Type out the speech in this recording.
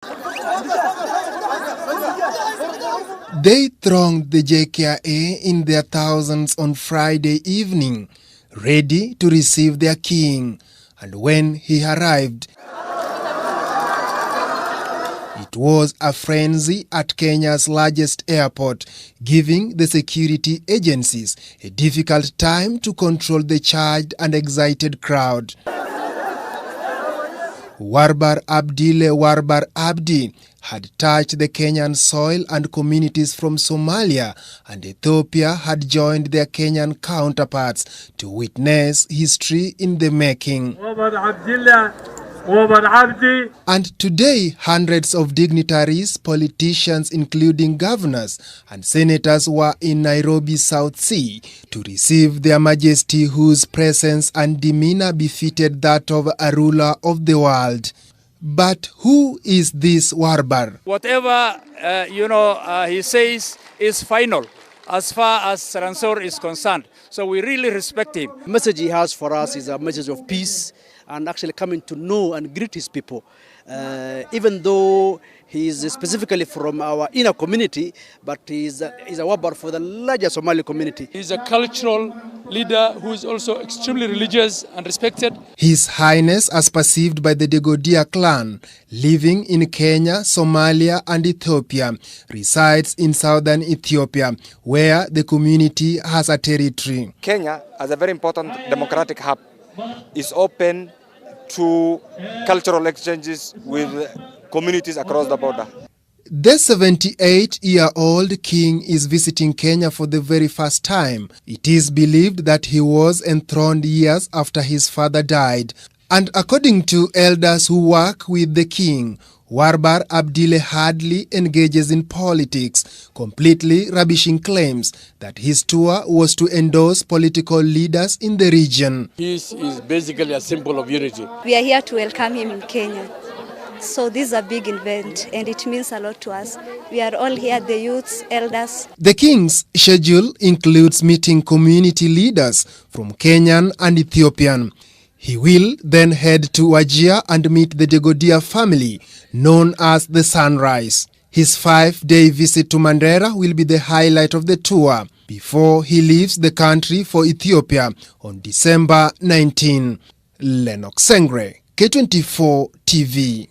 They thronged the JKIA in their thousands on Friday evening, ready to receive their king. And when he arrived, it was a frenzy at Kenya's largest airport, giving the security agencies a difficult time to control the charged and excited crowd. Warbar Abdille Warbar Abdi had touched the Kenyan soil, and communities from Somalia and Ethiopia had joined their Kenyan counterparts to witness history in the making. And today, hundreds of dignitaries, politicians, including governors and senators, were in Nairobi's South Sea to receive their majesty, whose presence and demeanor befitted that of a ruler of the world. But who is this Warbar? Whatever he says is final as far as Ransor is concerned. So we really respect him. The message he has for us is a message of peace and actually coming to know and greet his people. Even though he is specifically from our inner community, but he is a Warbar for the larger Somali community. He is a cultural leader who is also extremely religious and respected. His Highness, as perceived by the Degodia clan, living in Kenya, Somalia and Ethiopia, resides in southern Ethiopia, where the community has a territory. Kenya, as a very important democratic hub, is open to cultural exchanges with communities across the border. The 78-year-old king is visiting Kenya for the very first time. It is believed that he was enthroned years after his father died. And according to elders who work with the king, Warbar Abdille hardly engages in politics, completely rubbishing claims that his tour was to endorse political leaders in the region. Peace is basically a symbol of unity. We are here to welcome him in Kenya. So this is a big event and it means a lot to us. We are all here, the youths, elders. The king's schedule includes meeting community leaders from Kenyan and Ethiopian. He will then head to Wajir and meet the Degodia family, known as the Sunrise. His 5-day visit to Mandera will be the highlight of the tour before he leaves the country for Ethiopia on December 19. Lennox Sengre, K24 TV.